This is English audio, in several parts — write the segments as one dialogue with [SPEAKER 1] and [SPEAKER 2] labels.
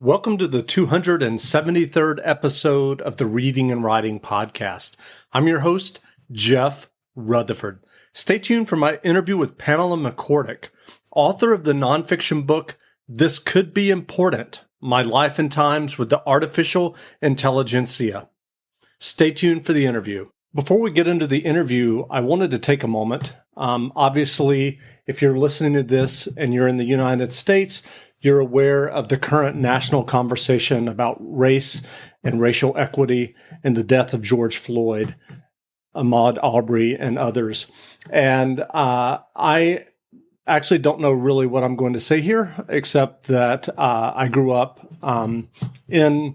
[SPEAKER 1] Welcome to the 273rd episode of the Reading and Writing Podcast. I'm your host, Jeff Rutherford. Stay tuned for my interview with Pamela McCorduck, author of the nonfiction book, This Could Be Important, My Life and Times with the Artificial Intelligentsia. Stay tuned for the interview. Before we get into the interview, I wanted to take a moment. Obviously, if you're listening to this and you're in the United States, you're aware of the current national conversation about race and racial equity and the death of George Floyd, Ahmaud Arbery, and others. And I actually don't know really what I'm going to say here, except that I grew up in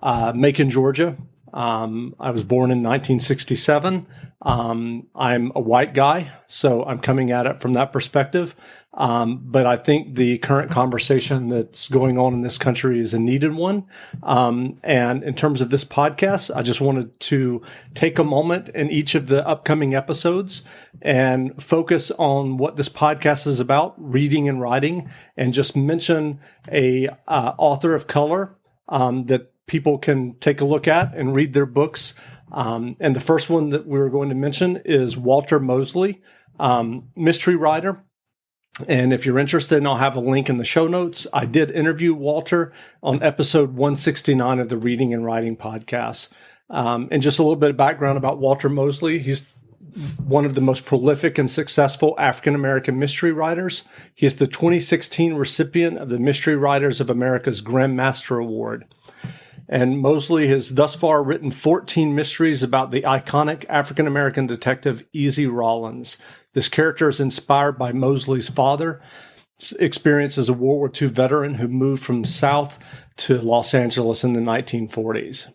[SPEAKER 1] Macon, Georgia. I was born in 1967. I'm a white guy, so I'm coming at it from that perspective. But I think the current conversation that's going on in this country is a needed one. And in terms of this podcast, I just wanted to take a moment in each of the upcoming episodes and focus on what this podcast is about, reading and writing, and just mention a author of color that people can take a look at and read their books. And the first one that we were going to mention is Walter Mosley, mystery writer. And if you're interested, and I'll have a link in the show notes, I did interview Walter on episode 169 of the Reading and Writing Podcast. And just a little bit of background about Walter Mosley. He's one of the most prolific and successful African-American mystery writers. He is the 2016 recipient of the Mystery Writers of America's Grand Master Award. And Mosley has thus far written 14 mysteries about the iconic African-American detective Easy Rawlins. This character is inspired by Mosley's father's experience as a World War II veteran who moved from South to Los Angeles in the 1940s.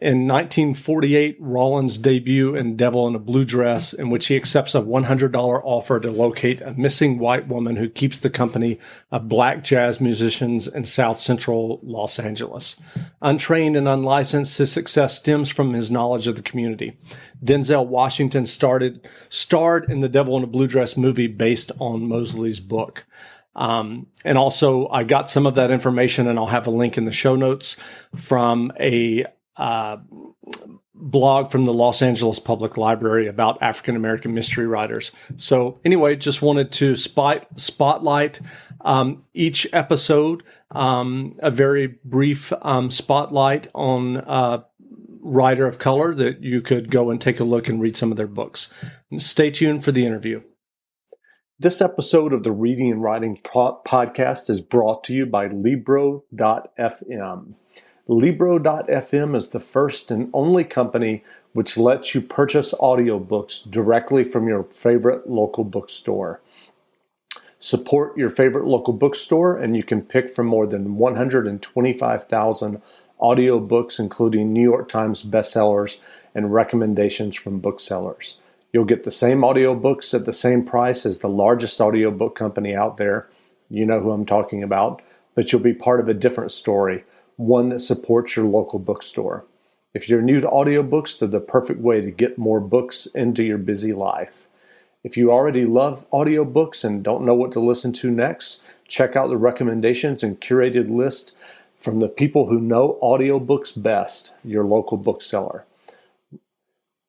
[SPEAKER 1] In 1948, Rawlins' debut in Devil in a Blue Dress, in which he accepts a $100 offer to locate a missing white woman who keeps the company of black jazz musicians in South Central Los Angeles. Untrained and unlicensed, his success stems from his knowledge of the community. Denzel Washington starred in the Devil in a Blue Dress movie based on Mosley's book. And also, I got some of that information, and I'll have a link in the show notes from a blog from the Los Angeles Public Library about African-American mystery writers. So anyway, just wanted to spotlight each episode, a very brief spotlight on a writer of color that you could go and take a look and read some of their books. Stay tuned for the interview. This episode of the Reading and Writing Podcast is brought to you by Libro.fm. Libro.fm is the first and only company which lets you purchase audiobooks directly from your favorite local bookstore. Support your favorite local bookstore, and you can pick from more than 125,000 audiobooks, including New York Times bestsellers and recommendations from booksellers. You'll get the same audiobooks at the same price as the largest audiobook company out there. You know who I'm talking about, but you'll be part of a different story, one that supports your local bookstore. If you're new to audiobooks, they're the perfect way to get more books into your busy life. If you already love audiobooks and don't know what to listen to next, check out the recommendations and curated list from the people who know audiobooks best, your local bookseller.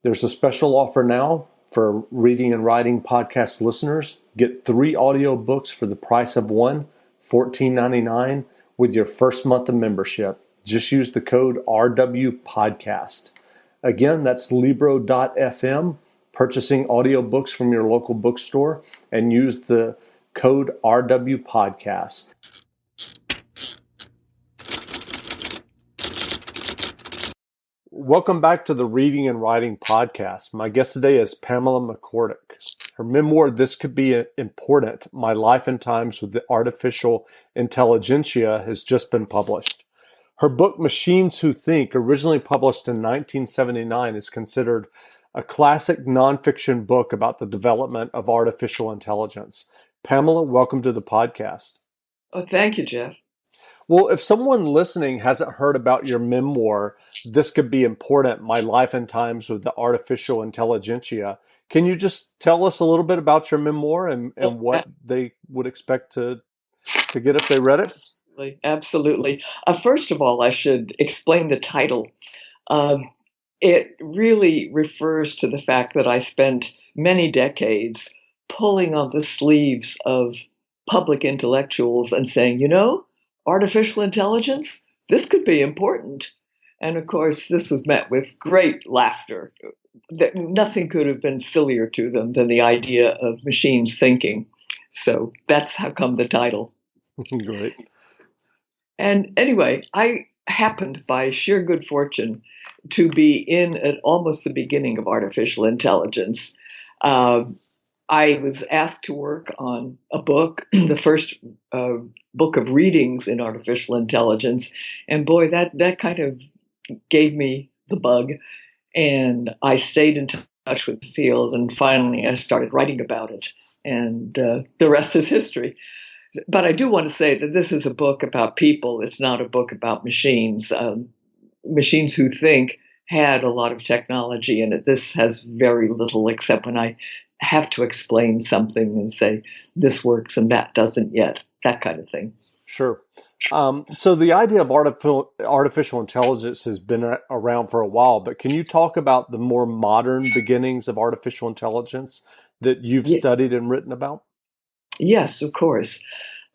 [SPEAKER 1] There's a special offer now for Reading and Writing Podcast listeners. Get 3 audiobooks for the price of one, $14.99. with your first month of membership. Just use the code RWPodcast. Again, that's Libro.fm, purchasing audiobooks from your local bookstore, and use the code RWPodcast. Welcome back to the Reading and Writing Podcast. My guest today is Pamela McCorduck. Her memoir, This Could Be Important, My Life and Times with the Artificial Intelligentsia, has just been published. Her book, Machines Who Think, originally published in 1979, is considered a classic nonfiction book about the development of artificial intelligence. Pamela, welcome to the podcast.
[SPEAKER 2] Oh, thank you, Jeff.
[SPEAKER 1] Well, if someone listening hasn't heard about your memoir, This Could Be Important, My Life and Times with the Artificial Intelligentsia, can you just tell us a little bit about your memoir and what they would expect to get if they read it?
[SPEAKER 2] Absolutely. First of all, I should explain the title. Um, it really refers to the fact that I spent many decades pulling on the sleeves of public intellectuals and saying, artificial intelligence, this could be important. And of course, this was met with great laughter. That nothing could have been sillier to them than the idea of machines thinking. So that's how come the title.
[SPEAKER 1] Great.
[SPEAKER 2] And anyway, I happened by sheer good fortune to be in at almost the beginning of artificial intelligence. Uh, I was asked to work on a book, the first book of readings in artificial intelligence, and boy, that kind of gave me the bug. And I stayed in touch with the field, and finally I started writing about it. And the rest is history. But I do want to say that this is a book about people. It's not a book about machines. Machines who think had a lot of technology in it. This has very little, except when I have to explain something and say, this works and that doesn't yet, that kind of thing.
[SPEAKER 1] Sure. So the idea of artificial intelligence has been around for a while, but can you talk about the more modern beginnings of artificial intelligence that you've studied and written about?
[SPEAKER 2] Yes, of course.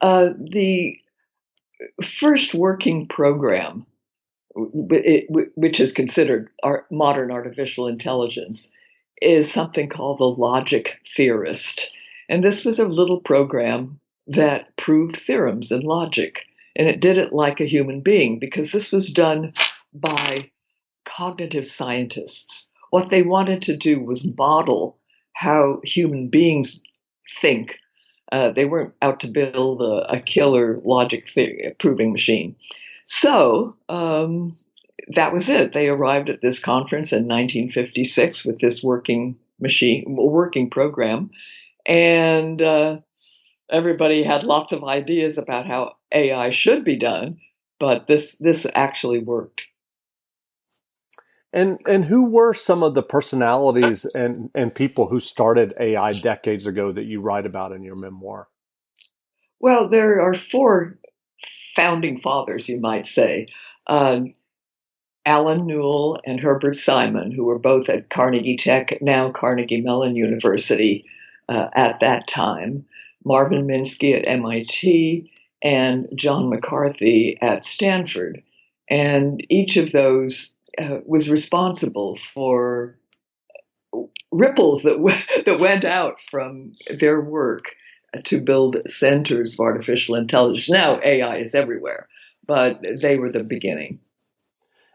[SPEAKER 2] The first working program, which is considered modern artificial intelligence, is something called the logic theorist. And this was a little program that proved theorems in logic. And it did it like a human being because this was done by cognitive scientists. What they wanted to do was model how human beings think. They weren't out to build a killer logic proving machine. So that was it. They arrived at this conference in 1956 with this working program, and everybody had lots of ideas about how AI should be done, but this actually worked.
[SPEAKER 1] And who were some of the personalities and people who started AI decades ago that you write about in your memoir?
[SPEAKER 2] Well, there are four founding fathers, you might say. Uh, Alan Newell and Herbert Simon, who were both at Carnegie Tech, now Carnegie Mellon University at that time, Marvin Minsky at MIT, and John McCarthy at Stanford. And each of those was responsible for ripples that went out from their work to build centers of artificial intelligence. Now AI is everywhere, but they were the beginning.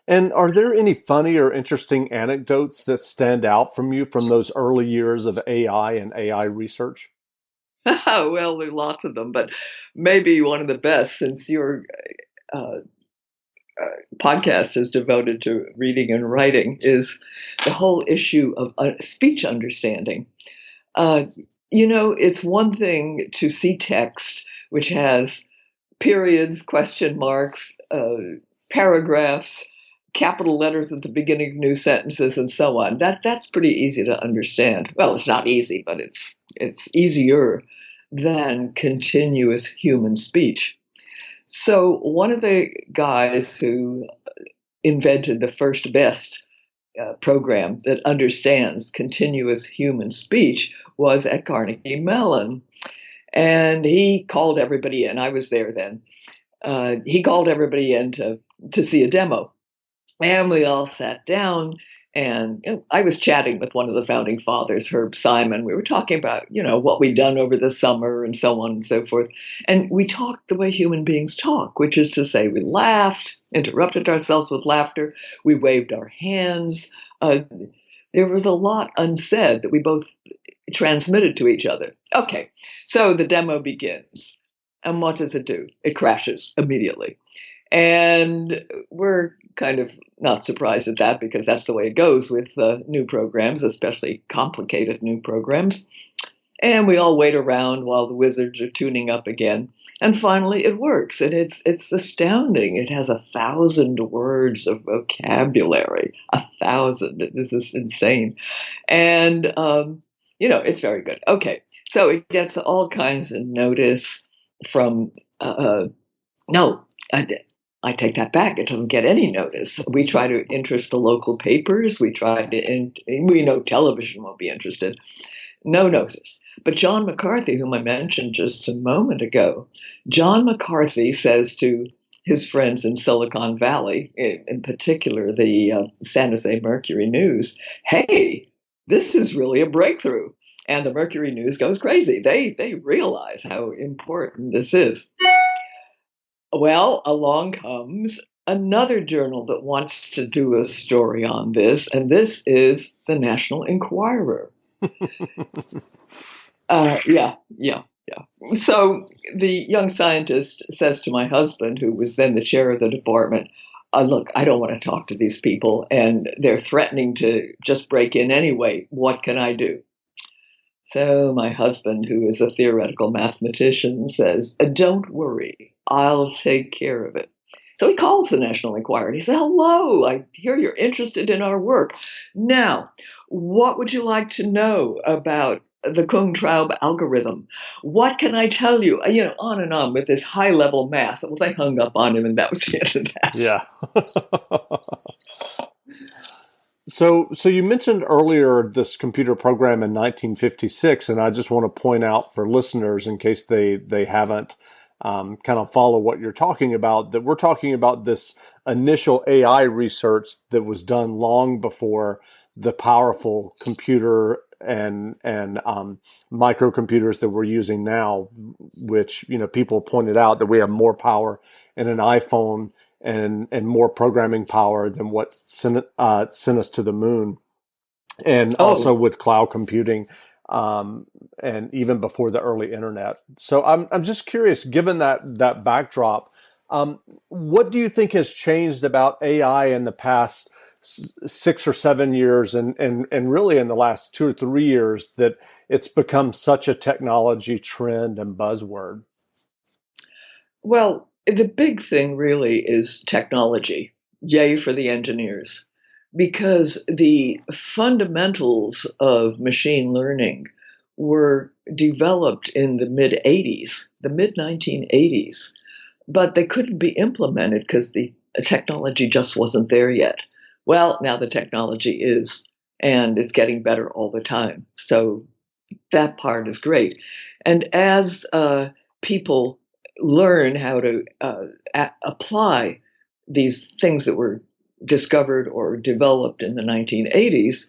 [SPEAKER 1] And are there any funny or interesting anecdotes that stand out from you from those early years of AI and AI research?
[SPEAKER 2] Well, there are lots of them, but maybe one of the best, since your uh, podcast is devoted to reading and writing, is the whole issue of speech understanding. Uh, it's one thing to see text which has periods, question marks, paragraphs, capital letters at the beginning of new sentences, and so on. That's pretty easy to understand. Well, it's not easy, but it's easier than continuous human speech. So one of the guys who invented the first best program that understands continuous human speech was at Carnegie Mellon. And he called everybody in. I was there then. He called everybody in to see a demo. And we all sat down, and I was chatting with one of the founding fathers, Herb Simon. We were talking about, what we'd done over the summer and so on and so forth. And we talked the way human beings talk, which is to say we laughed, interrupted ourselves with laughter, we waved our hands. There was a lot unsaid that we both transmitted to each other. Okay, so the demo begins. And what does it do? It crashes immediately. And we're kind of not surprised at that because that's the way it goes with new programs, especially complicated new programs. And we all wait around while the wizards are tuning up again. And finally it works. And it's astounding. It has 1,000 words of vocabulary. 1,000. This is insane. And, it's very good. Okay. So it gets all kinds of notice from No, I take that back. It doesn't get any notice. We try to interest the local papers. We know television won't be interested. No notice. But John McCarthy, whom I mentioned just a moment ago, John McCarthy says to his friends in Silicon Valley, in particular the San Jose Mercury News, hey, this is really a breakthrough. And the Mercury News goes crazy. They realize how important this is. Well, along comes another journal that wants to do a story on this, and this is the National Enquirer. Yeah. So the young scientist says to my husband, who was then the chair of the department, look, I don't want to talk to these people, and they're threatening to just break in anyway. What can I do? So my husband, who is a theoretical mathematician, says, don't worry, I'll take care of it. So he calls the National Enquirer and he says, hello, I hear you're interested in our work. Now, what would you like to know about the Kung-Traub algorithm? What can I tell you? On and on with this high-level math. Well, they hung up on him and that was the end of that.
[SPEAKER 1] Yeah. So you mentioned earlier this computer program in 1956, and I just want to point out for listeners, in case they haven't kind of follow what you're talking about, that we're talking about this initial AI research that was done long before the powerful computer and microcomputers that we're using now, which, people pointed out that we have more power in an iPhone and more programming power than what sent us to the moon, and also with cloud computing, and even before the early internet. So I'm just curious, given that backdrop, what do you think has changed about AI in the past 6 or 7 years, and really in the last 2 or 3 years, that it's become such a technology trend and buzzword?
[SPEAKER 2] Well, the big thing really is technology. Yay for the engineers. Because the fundamentals of machine learning were developed in the mid 80s, the mid 1980s, but they couldn't be implemented because the technology just wasn't there yet. Well, now the technology is, and it's getting better all the time. So that part is great. And as people learn how to apply these things that were discovered or developed in the 1980s,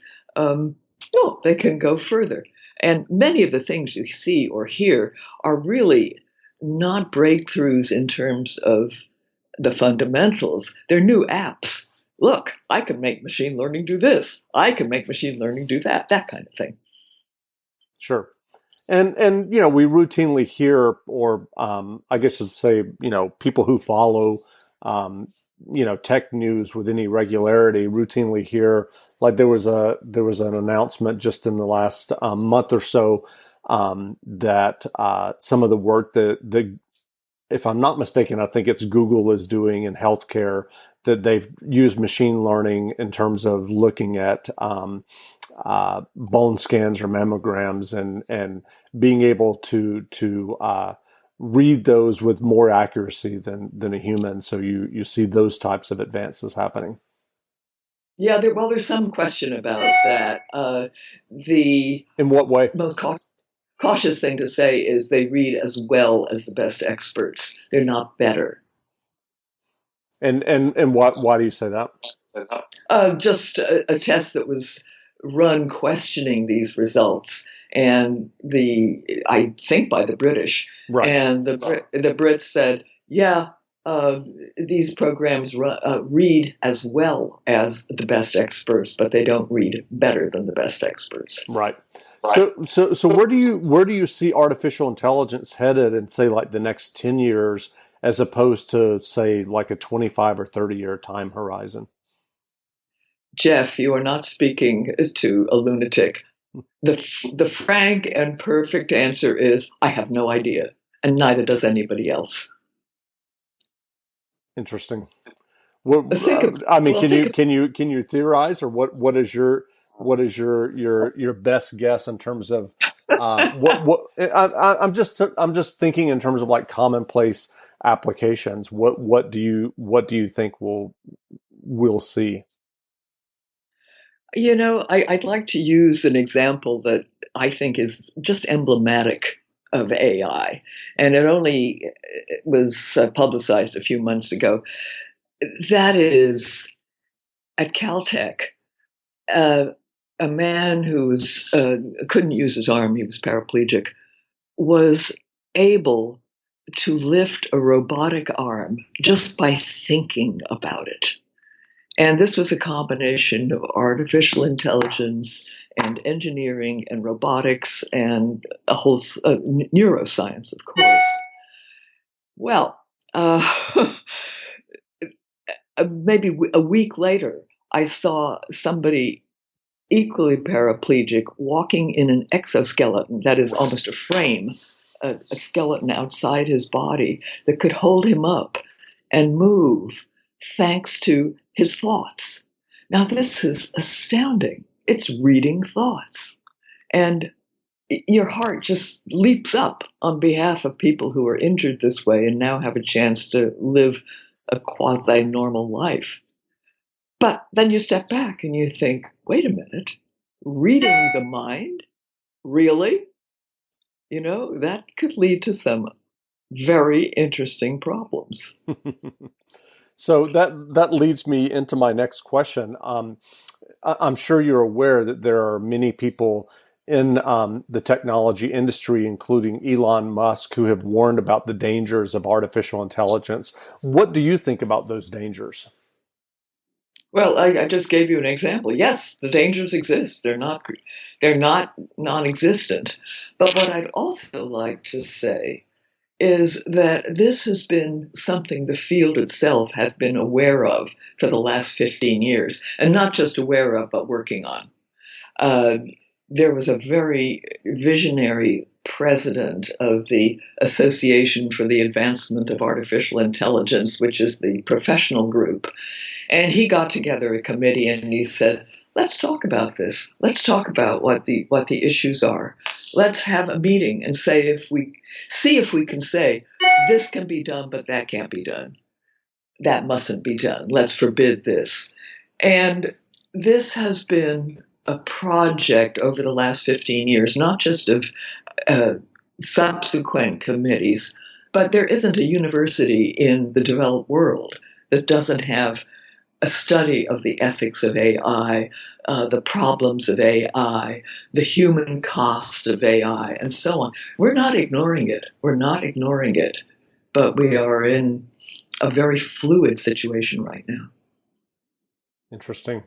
[SPEAKER 2] they can go further. And many of the things you see or hear are really not breakthroughs in terms of the fundamentals. They're new apps. Look, I can make machine learning do this. I can make machine learning do that kind of thing.
[SPEAKER 1] Sure. And we routinely hear, or I guess I'd say, people who follow, tech news with any regularity routinely hear, like there was an announcement just in the last month or so, that some of the work that, if I'm not mistaken, I think it's Google is doing in healthcare, that they've used machine learning in terms of looking at bone scans or mammograms, and being able to read those with more accuracy than a human. So you see those types of advances happening.
[SPEAKER 2] Yeah, there's some question about that.
[SPEAKER 1] In what way?
[SPEAKER 2] Most cautious thing to say is they read as well as the best experts. They're not better.
[SPEAKER 1] And why do you say that?
[SPEAKER 2] Just a test that was run questioning these results, and I think by the British,
[SPEAKER 1] right.
[SPEAKER 2] And the Brits said, yeah, these programs read as well as the best experts, but they don't read better than the best experts.
[SPEAKER 1] Right. So where do you see artificial intelligence headed in, say, like the next 10 years, as opposed to, say, like a 25 or 30-year time horizon?
[SPEAKER 2] Jeff, you are not speaking to a lunatic. The frank and perfect answer is, I have no idea, and neither does anybody else.
[SPEAKER 1] Interesting. Can you theorize, or what is your best guess in terms of what I'm just thinking in terms of like commonplace applications. What do you think we'll see?
[SPEAKER 2] I'd like to use an example that I think is just emblematic of AI, and it only was publicized a few months ago. That is, at Caltech, uh, a man who couldn't use his arm, he was paraplegic, was able to lift a robotic arm just by thinking about it. And this was a combination of artificial intelligence and engineering and robotics and a whole neuroscience, of course. Well, maybe a week later, I saw somebody equally paraplegic walking in an exoskeleton, that is almost a frame, a skeleton outside his body that could hold him up and move thanks to his thoughts. Now, this is astounding. It's reading thoughts. And your heart just leaps up on behalf of people who are injured this way and now have a chance to live a quasi normal life. But then you step back and you think, wait a minute, reading the mind? Really? That could lead to some very interesting problems.
[SPEAKER 1] So that leads me into my next question. I'm sure you're aware that there are many people in the technology industry, including Elon Musk, who have warned about the dangers of artificial intelligence. What do you think about those dangers?
[SPEAKER 2] Well, I just gave you an example. Yes, the dangers exist. They're not non-existent. But what I'd also like to say is that this has been something the field itself has been aware of for the last 15 years, and not just aware of, but working on. Uh, there was a very visionary president of the Association for the Advancement of Artificial Intelligence, which is the professional group. And he got together a committee and he said, let's talk about this. Let's talk about what the issues are. Let's have a meeting and see if we can say this can be done, but that can't be done. That mustn't be done. Let's forbid this. And this has been a project over the last 15 years, not just of subsequent committees, but there isn't a university in the developed world that doesn't have a study of the ethics of AI, the problems of AI, the human cost of AI, and so on. We're not ignoring it. We're not ignoring it, but we are in a very fluid situation right now.
[SPEAKER 1] Interesting.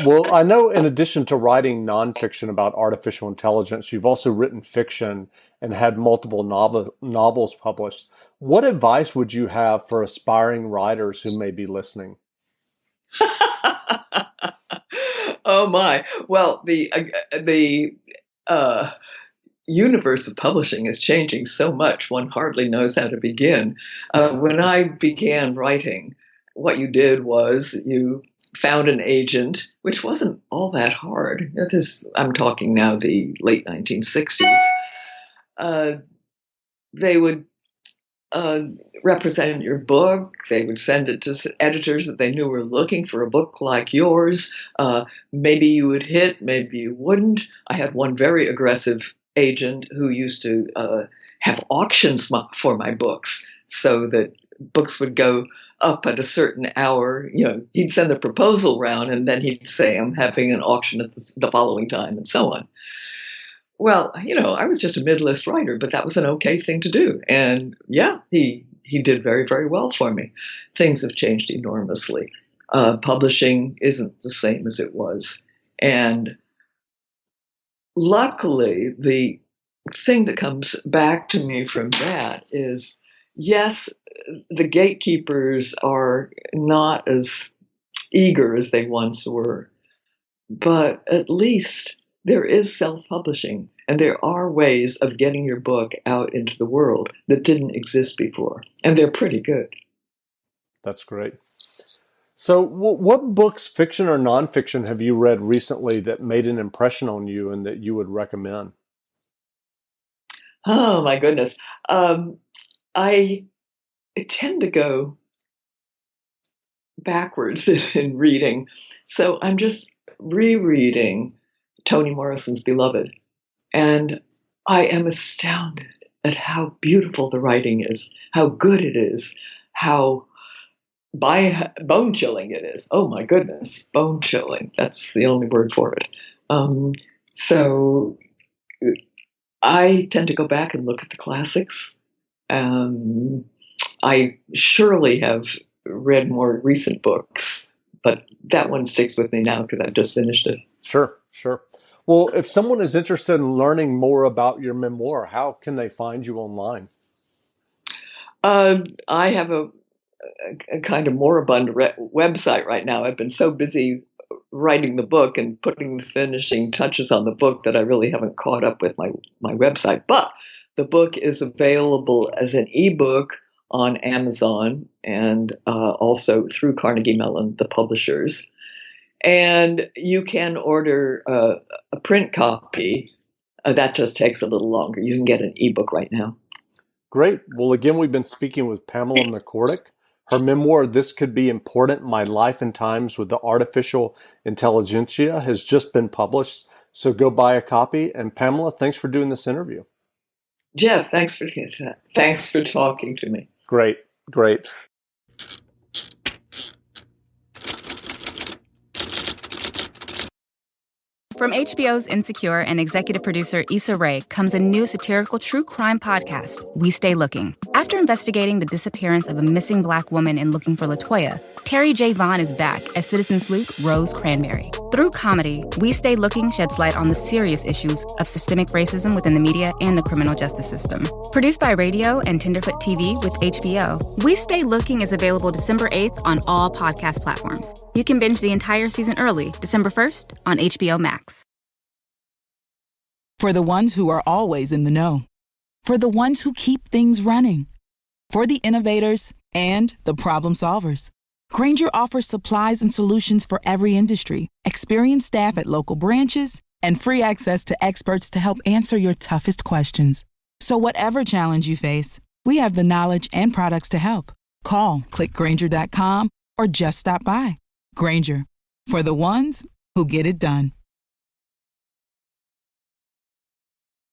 [SPEAKER 1] Well, I know in addition to writing nonfiction about artificial intelligence, you've also written fiction and had multiple novels published. What advice would you have for aspiring writers who may be listening?
[SPEAKER 2] Oh my! Well, the universe of publishing is changing so much, one hardly knows how to begin. When I began writing, what you did was you found an agent, which wasn't all that hard. I'm talking now the late 1960s. They would represent your book. They would send it to editors that they knew were looking for a book like yours. Maybe you would hit, maybe you wouldn't. I had one very aggressive agent who used to have auctions for my books so that books would go up at a certain hour. He'd send the proposal round and then he'd say, I'm having an auction at the following time, and so on. Well, I was just a mid-list writer, but that was an okay thing to do. And yeah, he did very, very well for me. Things have changed enormously. Publishing isn't the same as it was. And luckily, the thing that comes back to me from that is, yes, the gatekeepers are not as eager as they once were, but at least there is self-publishing, and there are ways of getting your book out into the world that didn't exist before, and they're pretty good.
[SPEAKER 1] That's great. So what books, fiction or nonfiction, have you read recently that made an impression on you and that you would recommend?
[SPEAKER 2] Oh, my goodness. I tend to go backwards in reading. So I'm just rereading Toni Morrison's Beloved. And I am astounded at how beautiful the writing is, how good it is, how bone-chilling it is. Oh my goodness, bone-chilling. That's the only word for it. So I tend to go back and look at the classics. I surely have read more recent books, but that one sticks with me now because I've just finished it.
[SPEAKER 1] Sure. Well, if someone is interested in learning more about your memoir, how can they find you online?
[SPEAKER 2] I have a kind of moribund website right now. I've been so busy writing the book and putting the finishing touches on the book that I really haven't caught up with my website. But the book is available as an ebook on Amazon and also through Carnegie Mellon, the publishers. And you can order a print copy. That just takes a little longer. You can get an ebook right now.
[SPEAKER 1] Great. Well, again, we've been speaking with Pamela McCorduck. Her memoir, This Could Be Important, My Life and Times with the Artificial Intelligentsia, has just been published. So go buy a copy. And Pamela, thanks for doing this interview.
[SPEAKER 2] Jeff, thanks for talking to me.
[SPEAKER 1] Great.
[SPEAKER 3] From HBO's Insecure and executive producer Issa Rae comes a new satirical true crime podcast, We Stay Looking. After investigating the disappearance of a missing Black woman in Looking for LaToya, Terry J. Vaughn is back as citizen sleuth Rose Cranberry. Through comedy, We Stay Looking sheds light on the serious issues of systemic racism within the media and the criminal justice system. Produced by Radio and Tenderfoot TV with HBO, We Stay Looking is available December 8th on all podcast platforms. You can binge the entire season early, December 1st on HBO Max.
[SPEAKER 4] For the ones who are always in the know. For the ones who keep things running. For the innovators and the problem solvers. Grainger offers supplies and solutions for every industry, experienced staff at local branches, and free access to experts to help answer your toughest questions. So whatever challenge you face, we have the knowledge and products to help. Call, click Grainger.com, or just stop by. Grainger, for the ones who get it done.